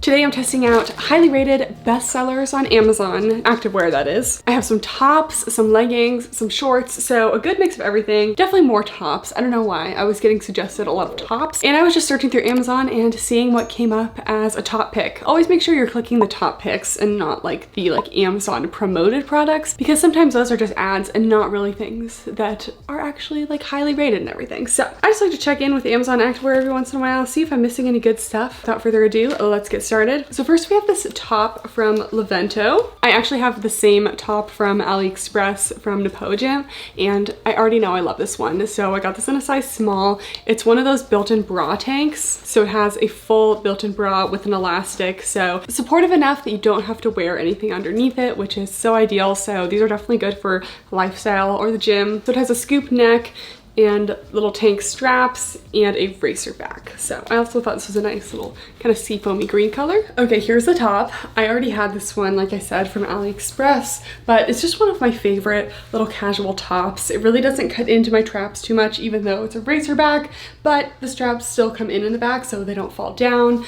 Today I'm testing out highly rated bestsellers on Amazon, activewear that is. I have some tops, some leggings, some shorts, so a good mix of everything. Definitely more tops. I don't know why. I was getting suggested a lot of tops, and I was just searching through Amazon and seeing what came up as a top pick. Always make sure you're clicking the top picks and not like the Amazon promoted products, because sometimes those are just ads and not really things that are actually like highly rated and everything. So I just like to check in with Amazon activewear every once in a while, see if I'm missing any good stuff. Without further ado, let's get started. So first we have this top from Lavento. I actually have the same top from AliExpress from Nepoagym, and I already know I love this one. So I got this in a size small. It's one of those built-in bra tanks. So it has a full built-in bra with an elastic. So supportive enough that you don't have to wear anything underneath it, which is so ideal. So these are definitely good for lifestyle or the gym. So it has a scoop neck and little tank straps and a racer back. So I also thought this was a nice little kind of seafoamy green color. Okay, here's the top. I already had this one, like I said, from AliExpress, but it's just one of my favorite little casual tops. It really doesn't cut into my traps too much, even though it's a racer back, but the straps still come in the back so they don't fall down.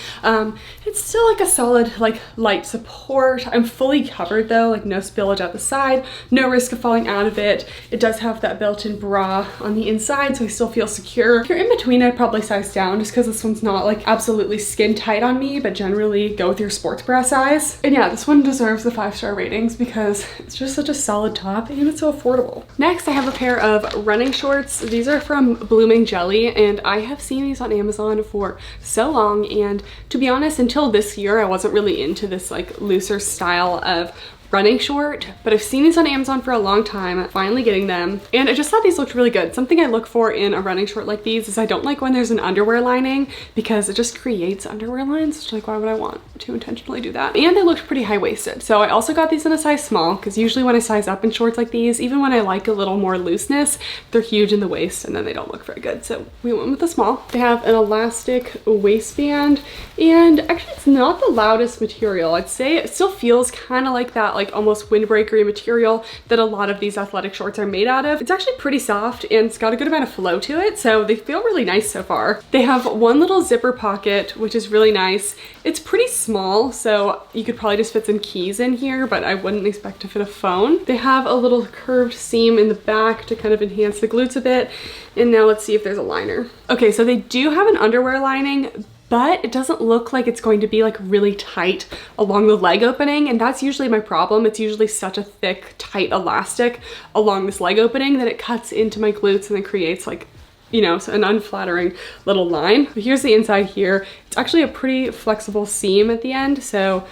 It's still like a solid, like light support. I'm fully covered though, like no spillage at the side, no risk of falling out of it. It does have that built-in bra on the inside, so I still feel secure. If you're in between, I'd probably size down just because this one's not like absolutely skin tight on me, but generally go with your sports bra size. And yeah, this one deserves the 5-star ratings because it's just such a solid top and it's so affordable. Next, I have a pair of running shorts. These are from BMJL, and I have seen these on Amazon for so long, and to be honest, until this year, I wasn't really into this like looser style of running short, but I've seen these on Amazon for a long time, finally getting them, and I just thought these looked really good. Something I look for in a running short like these is I don't like when there's an underwear lining because it just creates underwear lines. It's like, why would I want to intentionally do that? And they looked pretty high-waisted. So I also got these in a size small because usually when I size up in shorts like these, even when I like a little more looseness, they're huge in the waist and then they don't look very good. So we went with the small. They have an elastic waistband, and actually it's not the loudest material. I'd say it still feels kind of like that like almost windbreakery material that a lot of these athletic shorts are made out of. It's actually pretty soft and it's got a good amount of flow to it, so they feel really nice so far. They have one little zipper pocket, which is really nice. It's pretty small, so you could probably just fit some keys in here, but I wouldn't expect to fit a phone. They have a little curved seam in the back to kind of enhance the glutes a bit. And now let's see if there's a liner. Okay, so they do have an underwear lining, but it doesn't look like it's going to be like really tight along the leg opening, and that's usually my problem. It's usually such a thick, tight elastic along this leg opening that it cuts into my glutes and then creates like, you know, an unflattering little line. But here's the inside here. It's actually a pretty flexible seam at the end, so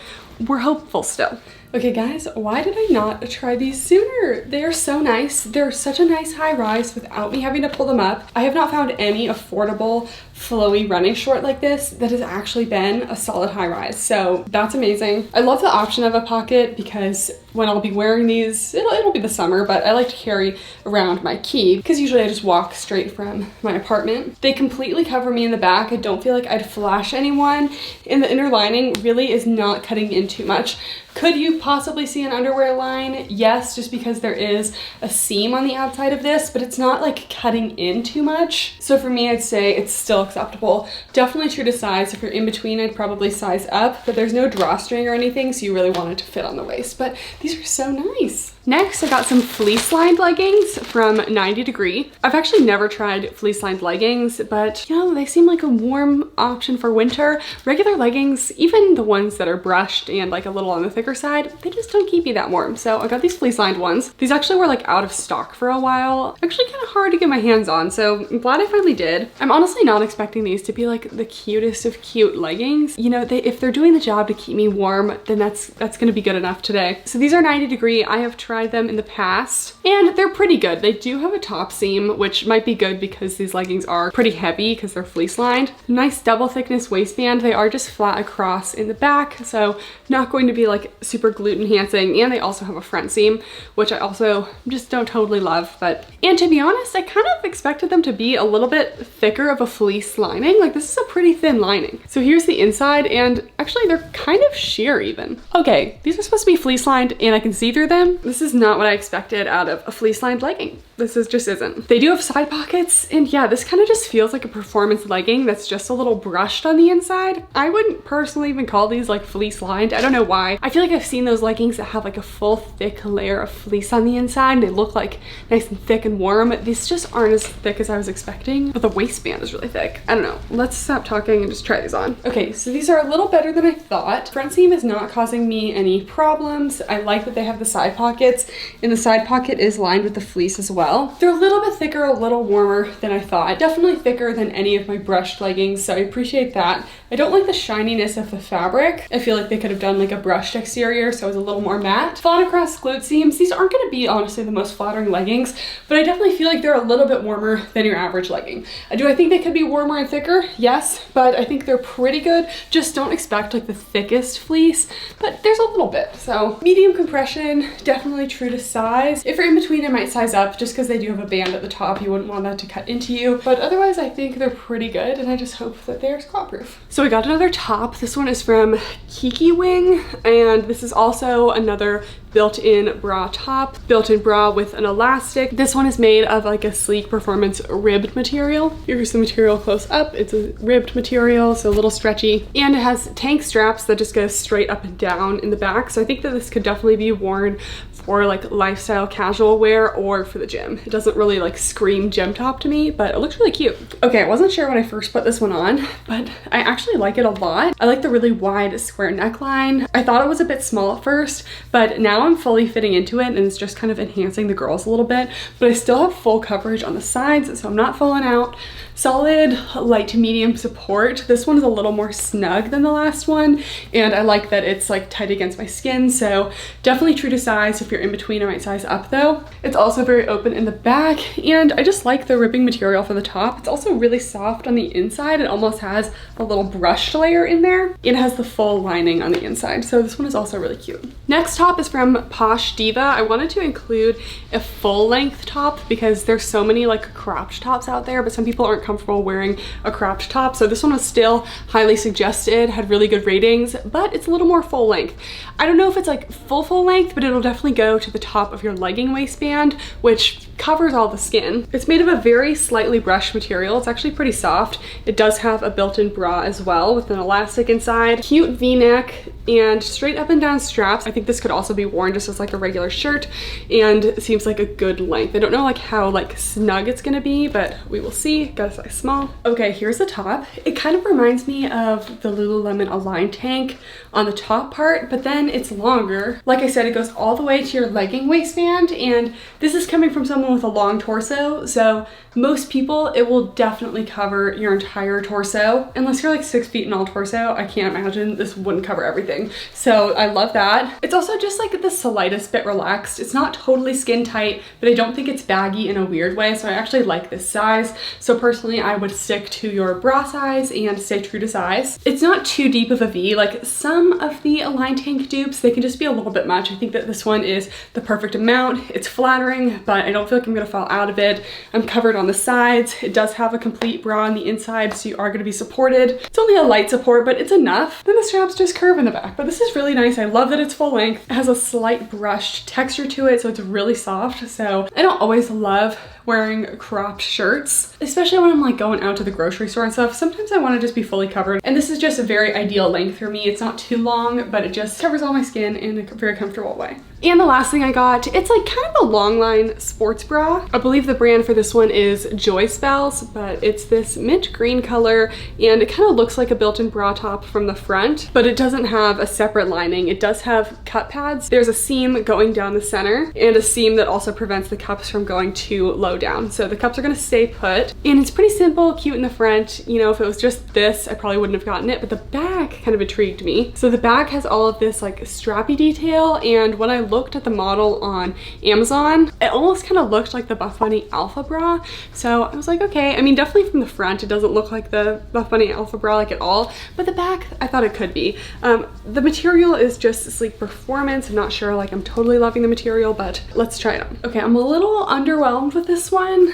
we're hopeful still. Okay guys, why did I not try these sooner? They are so nice. They're such a nice high rise without me having to pull them up. I have not found any affordable, flowy running short like this that has actually been a solid high rise. So that's amazing. I love the option of a pocket because when I'll be wearing these, it'll be the summer, but I like to carry around my key because usually I just walk straight from my apartment. They completely cover me in the back. I don't feel like I'd flash anyone, and the inner lining really is not cutting in too much. Could you possibly see an underwear line? Yes, just because there is a seam on the outside of this, but it's not like cutting in too much. So for me, I'd say it's still acceptable. Definitely true to size. If you're in between, I'd probably size up, but there's no drawstring or anything, so you really want it to fit on the waist. But these are so nice. Next, I got some fleece-lined leggings from 90 Degree. I've actually never tried fleece-lined leggings, but you know, they seem like a warm option for winter. Regular leggings, even the ones that are brushed and like a little on the thicker side, they just don't keep you that warm. So I got these fleece-lined ones. These actually were like out of stock for a while. Actually kind of hard to get my hands on, so I'm glad I finally did. I'm honestly not expecting these to be like the cutest of cute leggings. You know, if they're doing the job to keep me warm, then that's gonna be good enough today. So these are 90 Degree. I have tried them in the past and they're pretty good. They do have a top seam, which might be good because these leggings are pretty heavy because they're fleece lined. Nice double thickness waistband. They are just flat across in the back, so not going to be like super glute enhancing, and they also have a front seam, which I also just don't totally love. And to be honest, I kind of expected them to be a little bit thicker of a fleece lining. Like this is a pretty thin lining. So here's the inside, and actually they're kind of sheer even. Okay, these are supposed to be fleece lined and I can see through them. This is not what I expected out of a fleece lined legging. This just isn't. They do have side pockets, and yeah, this kind of just feels like a performance legging that's just a little brushed on the inside. I wouldn't personally even call these like fleece lined. I don't know why. I feel like I've seen those leggings that have like a full thick layer of fleece on the inside and they look like nice and thick and warm. These just aren't as thick as I was expecting, but the waistband is really thick. I don't know. Let's stop talking and just try these on. Okay, so these are a little better than I thought. Front seam is not causing me any problems. I like that they have the side pockets, and the side pocket is lined with the fleece as well. They're a little bit thicker, a little warmer than I thought. Definitely thicker than any of my brushed leggings, so I appreciate that. I don't like the shininess of the fabric. I feel like they could have done like a brushed exterior so it was a little more matte. Flat across glute seams. These aren't gonna be honestly the most flattering leggings, but I definitely feel like they're a little bit warmer than your average legging. Do I think they could be warmer and thicker? Yes, but I think they're pretty good. Just don't expect like the thickest fleece, but there's a little bit. So medium compression, definitely true to size. If you're in between, I might size up just because they do have a band at the top. You wouldn't want that to cut into you, but otherwise I think they're pretty good, and I just hope that they're squat proof. So we got another top. This one is from Kikiwing, and this is also another built-in bra top, built-in bra with an elastic. This one is made of like a sleek performance ribbed material. Here's the material close up. It's a ribbed material, so a little stretchy, and it has tank straps that just go straight up and down in the back. So I think that this could definitely be worn for like lifestyle casual wear or for the gym. It doesn't really like scream gym top to me, but it looks really cute. Okay, I wasn't sure when I first put this one on, but I actually like it a lot. I like the really wide square neckline. I thought it was a bit small at first, but now I'm fully fitting into it and it's just kind of enhancing the girls a little bit, but I still have full coverage on the sides, so I'm not falling out. Solid light to medium support. This one is a little more snug than the last one, and I like that it's like tight against my skin, so definitely true to size. If you're in between, I might size up though. It's also very open in the back, and I just like the ribbing material for the top. It's also really soft on the inside. It almost has a little brushed layer in there. It has the full lining on the inside, so this one is also really cute. Next top is from Poshdiva. I wanted to include a full length top because there's so many like cropped tops out there, but some people aren't comfortable wearing a cropped top, so this one was still highly suggested, had really good ratings, but it's a little more full length. I don't know if it's like full length, but it'll definitely go to the top of your legging waistband, which covers all the skin. It's made of a very slightly brushed material. It's actually pretty soft. It does have a built-in bra as well with an elastic inside. Cute V-neck and straight up and down straps. I think this could also be worn just as like a regular shirt, and it seems like a good length. I don't know like how like snug it's gonna be, but we will see. Got a size small. Okay, here's the top. It kind of reminds me of the Lululemon Align tank on the top part, but then it's longer. Like I said, it goes all the way to your legging waistband, and this is coming from someone with a long torso, so most people, it will definitely cover your entire torso. Unless you're like 6 feet in all torso, I can't imagine this wouldn't cover everything. So I love that. It's also just like the slightest bit relaxed. It's not totally skin tight, but I don't think it's baggy in a weird way, so I actually like this size. So personally, I would stick to your bra size and stay true to size. It's not too deep of a V. Like some of the Align tank dupes, they can just be a little bit much. I think that this one is the perfect amount. It's flattering, but I don't feel like I'm gonna fall out of it. I'm covered on the sides. It does have a complete bra on the inside, so you are gonna be supported. It's only a light support, but it's enough. Then the straps just curve in the back, but this is really nice. I love that it's full length. It has a slight brushed texture to it, so it's really soft. So I don't always love wearing cropped shirts, especially when I'm like going out to the grocery store and stuff. Sometimes I want to just be fully covered, and this is just a very ideal length for me. It's not too long, but it just covers all my skin in a very comfortable way. And the last thing I got, it's like kind of a long line sports bra. I believe the brand for this one is Joyspels, but it's this mint green color, and it kind of looks like a built-in bra top from the front, but it doesn't have a separate lining. It does have cup pads. There's a seam going down the center and a seam that also prevents the cups from going too low down. So the cups are gonna stay put, and it's pretty simple, cute in the front. You know, if it was just this, I probably wouldn't have gotten it, but the back kind of intrigued me. So the back has all of this like strappy detail, and when I looked at the model on Amazon, it almost kind of looked like the Buff Bunny Alpha bra. So I was like, okay, I mean, definitely from the front, it doesn't look like the Buff Bunny Alpha bra like at all, but the back, I thought it could be. The material is just sleek performance. I'm not sure, like I'm totally loving the material, but let's try it on. Okay, I'm a little underwhelmed with this one.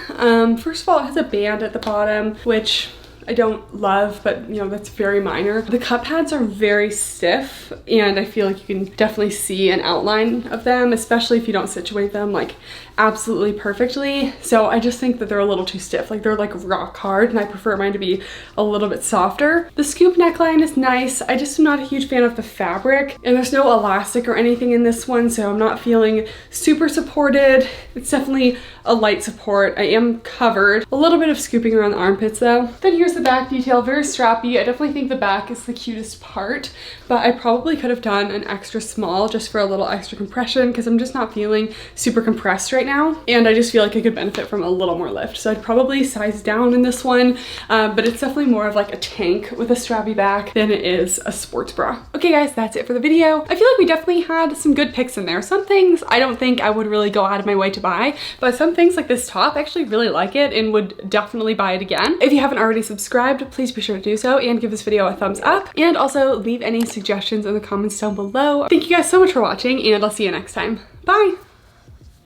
First of all, it has a band at the bottom, which I don't love, but you know, that's very minor. The cup pads are very stiff, and I feel like you can definitely see an outline of them, especially if you don't situate them like absolutely perfectly. So I just think that they're a little too stiff. Like they're like rock hard, and I prefer mine to be a little bit softer. The scoop neckline is nice. I just am not a huge fan of the fabric, and there's no elastic or anything in this one, so I'm not feeling super supported. It's definitely a light support. I am covered. A little bit of scooping around the armpits though. Then here's the back detail, very strappy. I definitely think the back is the cutest part, but I probably could have done an extra small just for a little extra compression, because I'm just not feeling super compressed right now, and I just feel like I could benefit from a little more lift. So I'd probably size down in this one, but it's definitely more of like a tank with a strappy back than it is a sports bra. Okay guys, that's it for the video. I feel like we definitely had some good picks in there. Some things I don't think I would really go out of my way to buy, but some things like this top, I actually really like it and would definitely buy it again. If you haven't already subscribed, please be sure to do so and give this video a thumbs up, and also leave any suggestions in the comments down below. Thank you guys so much for watching, and I'll see you next time. Bye!